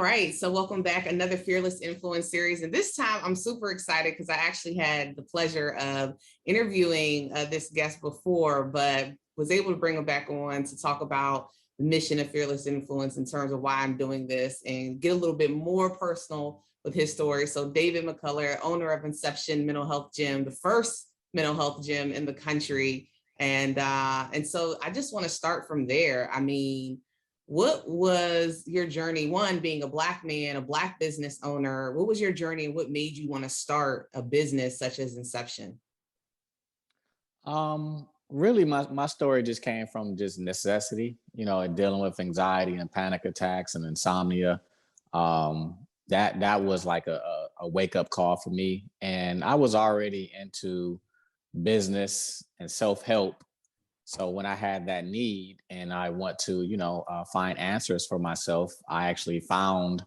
right, so welcome back. Another Fearless Influence series. And this time I'm super excited because I actually had the pleasure of interviewing this guest before, but was able to bring him back on to talk about the mission of Fearless Influence in terms of why I'm doing this and get a little bit more personal with his story. So David McCullough, owner of Inception Mental Health Gym, the first mental health gym in the country. And so I just want to start from there. I mean, what was your journey? One, being a Black man, a Black business owner, what was your journey and what made you want to start a business such as Inception? Really my story just came from just necessity, dealing with anxiety and panic attacks and insomnia. That was like a wake up call for me. And I was already into business and self help. So when I had that need and I want to, find answers for myself, I actually found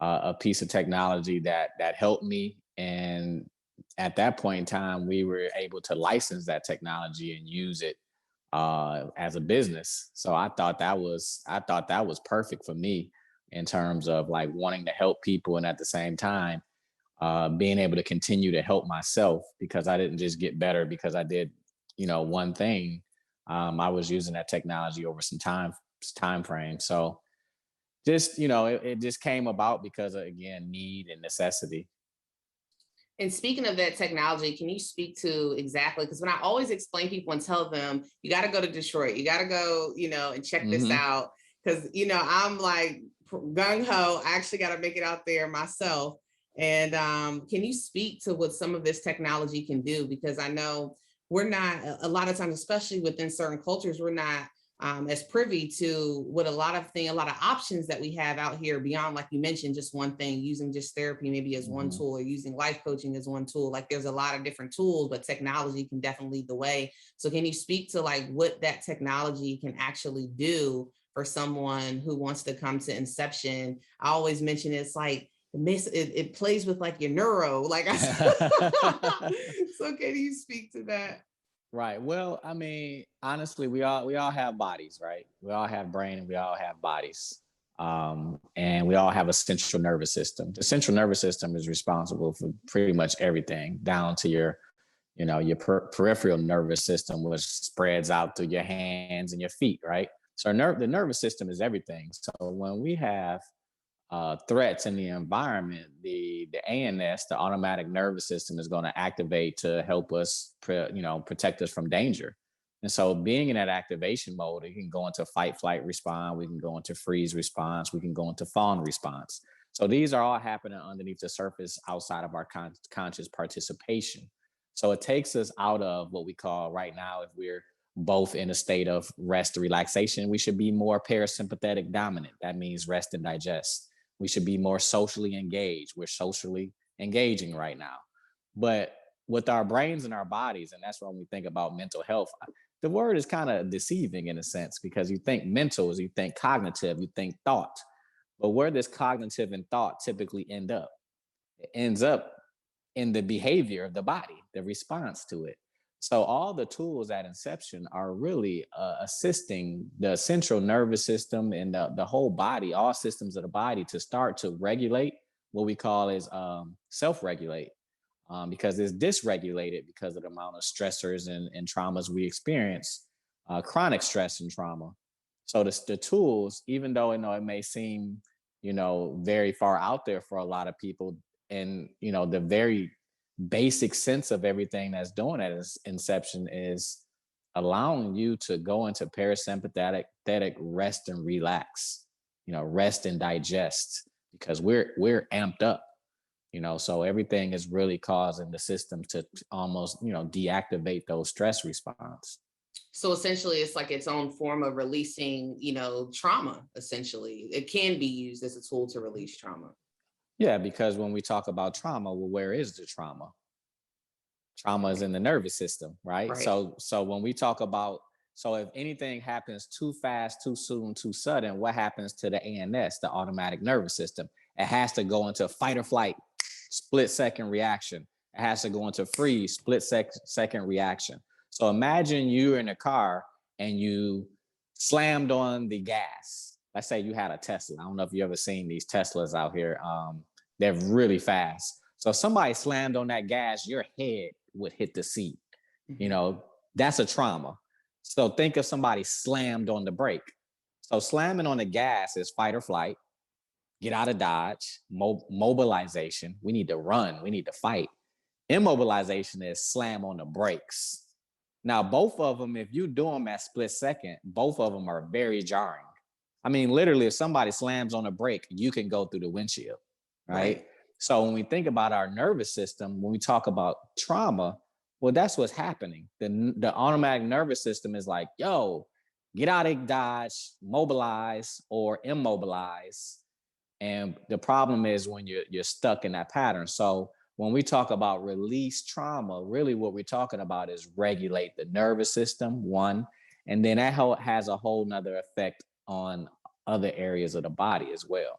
a piece of technology that helped me. And at that point in time, we were able to license that technology and use it as a business. So I thought that was perfect for me in terms of like wanting to help people and at the same time being able to continue to help myself because I didn't just get better because I did one thing. I was using that technology over some time frame. So just it just came about because of, again, need and necessity. And speaking of that technology, can you speak to exactly, because when I always explain people and tell them, you got to go to Detroit, you got to go, and check this Hmm. out. Because, I'm like gung ho, I actually got to make it out there myself. And can you speak to what some of this technology can do? Because I know we're not, a lot of times, especially within certain cultures, we're not as privy to what a lot of options that we have out here beyond, like you mentioned, just one thing, using just therapy maybe as one Hmm. tool or using life coaching as one tool. Like there's a lot of different tools, but technology can definitely lead the way. So can you speak to like what that technology can actually do for someone who wants to come to Inception? I always mention it's like it plays with like your neuro, like I so can you speak to that? Right. Well, I mean, honestly, we all have bodies, right? We all have brain and we all have bodies. And we all have a central nervous system. The central nervous system is responsible for pretty much everything, down to your peripheral nervous system, which spreads out through your hands and your feet, right? So the nervous system is everything. So when we have threats in the environment, the ANS, the automatic nervous system, is going to activate to help us, protect us from danger. And so, being in that activation mode, it can go into fight, flight response. We can go into freeze response. We can go into fawn response. So these are all happening underneath the surface, outside of our conscious participation. So it takes us out of what we call right now, if we're both in a state of rest or relaxation, we should be more parasympathetic dominant. That means rest and digest. We should be more socially engaged. We're socially engaging right now. But with our brains and our bodies, and that's when we think about mental health, the word is kind of deceiving in a sense because you think mental is you think cognitive, you think thought. But where does cognitive and thought typically end up? It ends up in the behavior of the body, the response to it. So all the tools at Inception are really assisting the central nervous system and the whole body, all systems of the body, to start to regulate what we call is self-regulate, because it's dysregulated because of the amount of stressors and traumas we experience, chronic stress and trauma. So the tools, even though it may seem very far out there for a lot of people, and the very basic sense of everything that's doing at inception is allowing you to go into parasympathetic rest and relax, rest and digest, because we're amped up, so everything is really causing the system to almost deactivate those stress response. So essentially, it's like its own form of releasing, trauma. Essentially, it can be used as a tool to release trauma. Yeah, because when we talk about trauma, well, where is the trauma? Trauma is in the nervous system, right? Right. So when we talk about, so if anything happens too fast, too soon, too sudden, what happens to the ANS, the automatic nervous system? It has to go into fight or flight, split second reaction. It has to go into freeze, second reaction. So imagine you're in a car and you slammed on the gas let's say you had a Tesla. I don't know if you ever seen these Teslas out here. They're really fast. So if somebody slammed on that gas, your head would hit the seat. You Mhm. know, that's a trauma. So think if somebody slammed on the brake. So slamming on the gas is fight or flight, get out of dodge, mobilization. We need to run, we need to fight. Immobilization is slam on the brakes. Now, both of them, if you do them at split second, both of them are very jarring. I mean, literally, if somebody slams on a brake, you can go through the windshield, right? Right. So when we think about our nervous system, when we talk about trauma, well, that's what's happening. The automatic nervous system is like, yo, get out of dodge, mobilize or immobilize. And the problem is when you're stuck in that pattern. So when we talk about release trauma, really what we're talking about is regulate the nervous system, one, and then that has a whole nother effect on other areas of the body as well.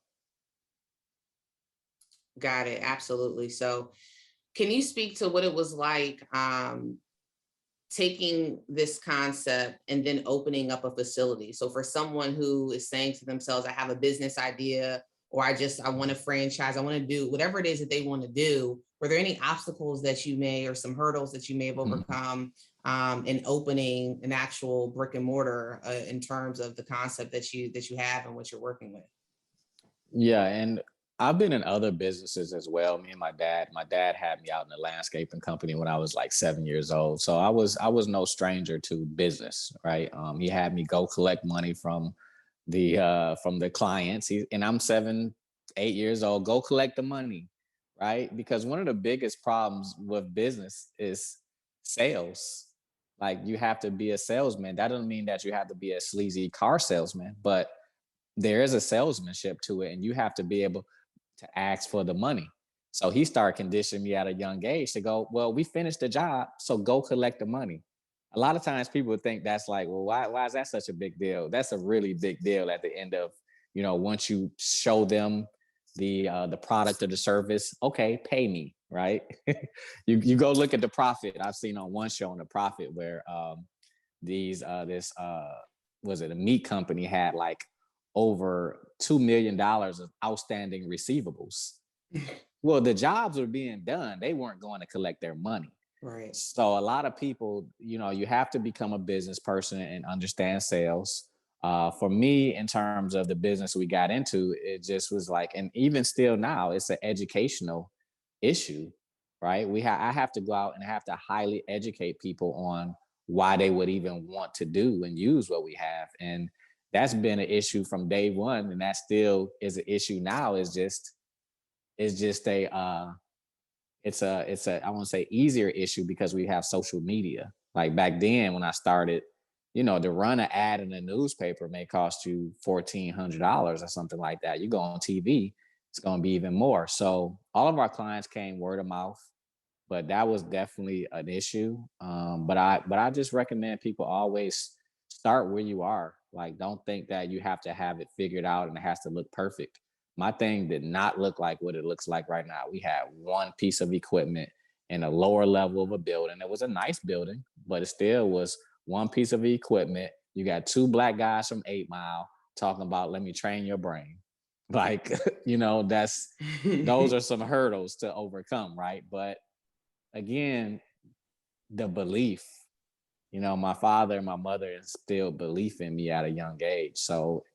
Got it. Absolutely. So, can you speak to what it was like taking this concept and then opening up a facility? So, for someone who is saying to themselves, I have a business idea, or I want to franchise, I want to do whatever it is that they want to do. Were there any obstacles that you may, or some hurdles that you may have Mhm. overcome in opening an actual brick and mortar in terms of the concept that you have and what you're working with? Yeah, and I've been in other businesses as well. Me and my dad had me out in a landscaping company when I was like 7 years old. So I was no stranger to business, right? He had me go collect money from the clients. And I'm 8 years old. Go collect the money, right? Because one of the biggest problems with business is sales. Like you have to be a salesman. That doesn't mean that you have to be a sleazy car salesman, but there is a salesmanship to it, and you have to be able to ask for the money. So he started conditioning me at a young age to go, well, we finished the job, so go collect the money. A lot of times people think that's like, well, why is that such a big deal? That's a really big deal at the end of, once you show them the product or the service, okay, pay me, right? You go look at the profit. I've seen on one show on the profit where these this was it a meat company had like over $2 million of outstanding receivables. Well, the jobs were being done. They weren't going to collect their money. Right. So a lot of people, you have to become a business person and understand sales. For me, in terms of the business we got into, it just was like, and even still now, it's an educational issue, right? I have to go out and I have to highly educate people on why they would even want to do and use what we have. And that's been an issue from day one, and that still is an issue now. Is just a it's a I want to say easier issue because we have social media. Like back then when I started, to run an ad in a newspaper may cost you $1,400 or something like that. You go on TV, it's going to be even more. So all of our clients came word of mouth, but that was definitely an issue. But I just recommend people always start where you are. Like, don't think that you have to have it figured out and it has to look perfect. My thing did not look like what it looks like right now. We had one piece of equipment in a lower level of a building. It was a nice building, but it still was one piece of equipment. You got two black guys from 8 Mile talking about, let me train your brain. Like, those are some hurdles to overcome, right? But again, the belief, my father and my mother instilled belief in me at a young age. So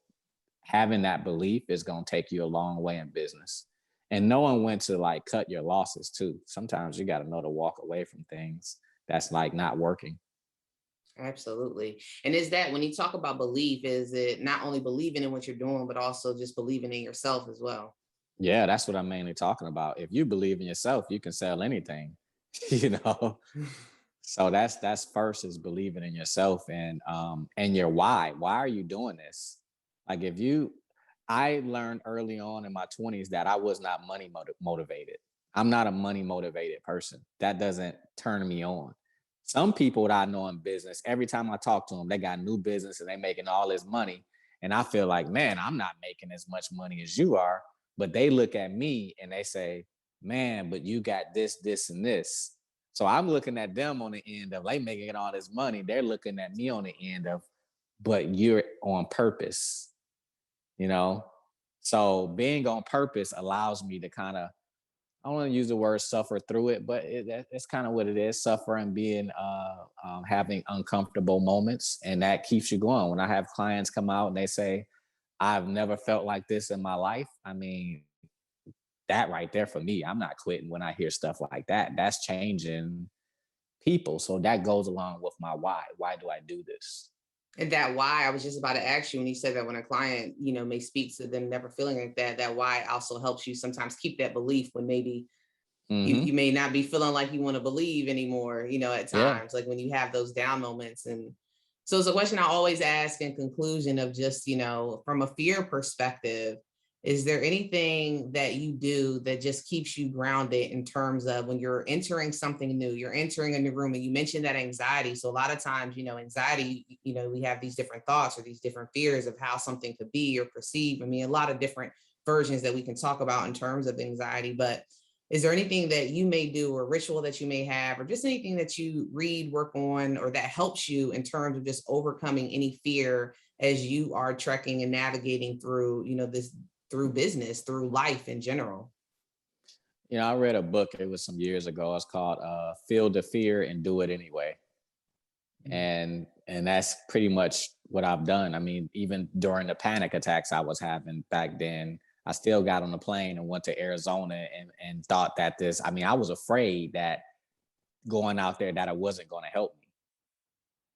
having that belief is going to take you a long way in business, and knowing when to like cut your losses too. Sometimes you got to know to walk away from things that's like not working. Absolutely. And is that when you talk about belief, is it not only believing in what you're doing, but also just believing in yourself as well? Yeah, that's what I'm mainly talking about. If you believe in yourself, you can sell anything, you know. So that's first is believing in yourself and your why. Why are you doing this? Like if you I learned early on in my 20s that I was not money motivated. I'm not a money motivated person. That doesn't turn me on. Some people that I know in business, every time I talk to them, they got new business and they making all this money. And I feel like, man, I'm not making as much money as you are. But they look at me and they say, man, but you got this, this, and this. So I'm looking at them on the end of like making all this money. They're looking at me on the end of, but you're on purpose. you know? So being on purpose allows me to kind of, I don't want to use the word suffer through it, but it's kind of what it is, suffer and being, having uncomfortable moments. And that keeps you going. When I have clients come out and they say, I've never felt like this in my life. I mean, that right there for me, I'm not quitting when I hear stuff like that. That's changing people. So that goes along with my why. Why do I do this? And that why, I was just about to ask you when you said that when a client, may speak to them never feeling like that, that why also helps you sometimes keep that belief when maybe you Hmm. may not be feeling like you want to believe anymore, at Yeah. times, like when you have those down moments. And so it's a question I always ask in conclusion of just, from a fear perspective, is there anything that you do that just keeps you grounded in terms of when you're entering something new, you're entering a new room, and you mentioned that anxiety. So a lot of times, anxiety, we have these different thoughts or these different fears of how something could be or perceived. I mean, a lot of different versions that we can talk about in terms of anxiety, but is there anything that you may do or ritual that you may have, or just anything that you read, work on, or that helps you in terms of just overcoming any fear as you are trekking and navigating through, through business, through life in general? I read a book, it was some years ago. It's called Feel the Fear and Do It Anyway. And that's pretty much what I've done. I mean, even during the panic attacks I was having back then, I still got on the plane and went to Arizona and thought that I mean, I was afraid that going out there that it wasn't going to help me.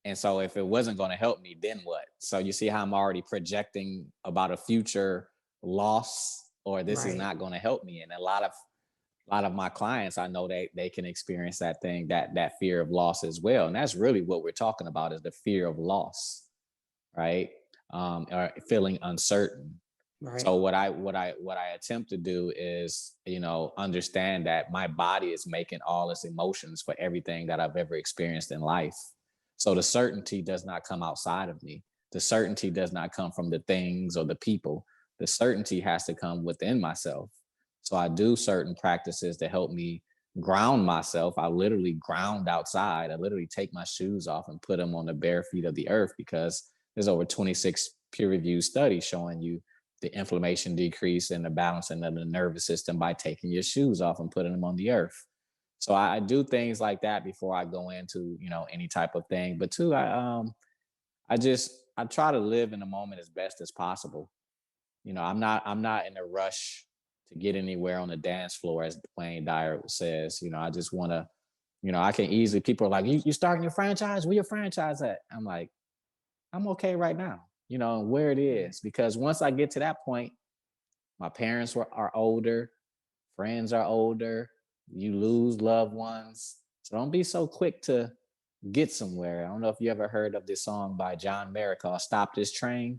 And so if it wasn't going to help me, then what? So you see how I'm already projecting about a future loss, or this is Right. not going to help me. And a lot of my clients, I know they can experience that thing, that fear of loss as well. And that's really what we're talking about, is the fear of loss, right? Or feeling uncertain. So Right. what I attempt to do is, understand that my body is making all its emotions for everything that I've ever experienced in life. So the certainty does not come outside of me. The certainty does not come from the things or the people. The certainty has to come within myself. So I do certain practices to help me ground myself. I literally ground outside. I literally take my shoes off and put them on the bare feet of the earth, because there's over 26 peer-reviewed studies showing you the inflammation decrease and the balancing of the nervous system by taking your shoes off and putting them on the earth. So I do things like that before I go into, any type of thing. But two, I try to live in the moment as best as possible. I'm not in a rush to get anywhere on the dance floor, as Wayne Dyer says. I just want to, I can easily, people are like, you starting your franchise? Where your franchise at? I'm like, I'm okay right now, where it Right. is. Because once I get to that point, my parents are older, friends are older, you lose loved ones. So don't be so quick to get somewhere. I don't know if you ever heard of this song by John Mayer called Stop This Train.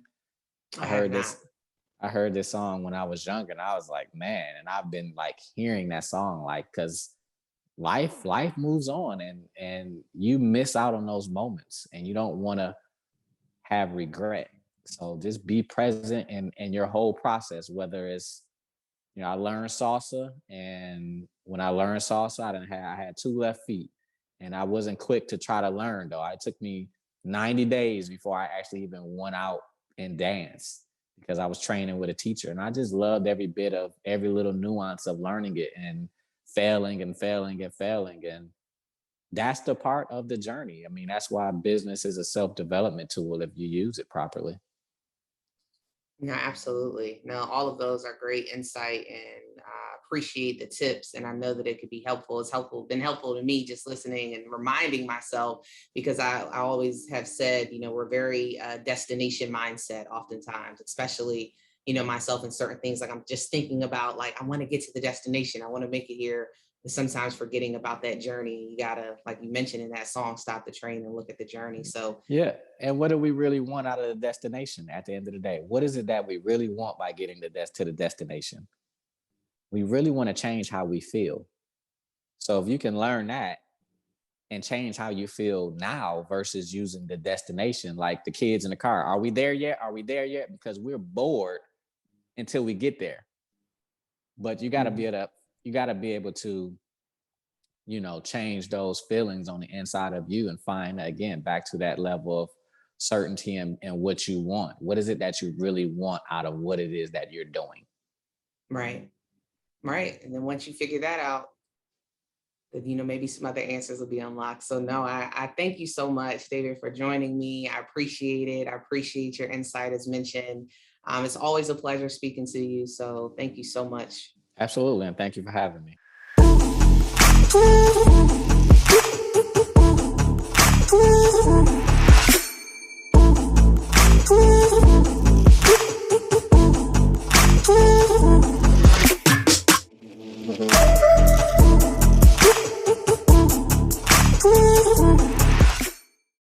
I I have heard not. this I heard this song when I was younger, and I was like, man, and I've been like hearing that song, like, cuz life moves on, and you miss out on those moments, and you don't want to have regret. So just be present in your whole process, whether it's, I learned salsa, and when I learned salsa, I had two left feet, and I wasn't quick to try to learn though. It took me 90 days before I actually even went out and danced, because I was training with a teacher, and I just loved every bit of every little nuance of learning it and failing and failing and failing. And that's the part of the journey. I mean, that's why business is a self-development tool if you use it properly. No, absolutely. No, all of those are great insight, and appreciate the tips. And I know that it could be helpful. It's helpful, been helpful to me just listening and reminding myself, because I always have said, we're very destination mindset oftentimes, especially, myself in certain things. Like I'm just thinking about, like, I want to get to the destination. I want to make it here. And sometimes forgetting about that journey. You gotta, like you mentioned in that song, stop the train and look at the journey. So Yeah. And what do we really want out of the destination at the end of the day? What is it that we really want by getting to the destination? We really want to change how we feel. So if you can learn that and change how you feel now versus using the destination, like the kids in the car, are we there yet? Are we there yet? Because we're bored until we get there. But you got to be able to change those feelings on the inside of you and find, again, back to that level of certainty in what you want. What is it that you really want out of what it is that you're doing? Right. Right. And then once you figure that out, then, you know, maybe some other answers will be unlocked. So no, I thank you so much, David, for joining me. I appreciate it. I appreciate your insight as mentioned. It's always a pleasure speaking to you. So thank you so much. Absolutely. And thank you for having me.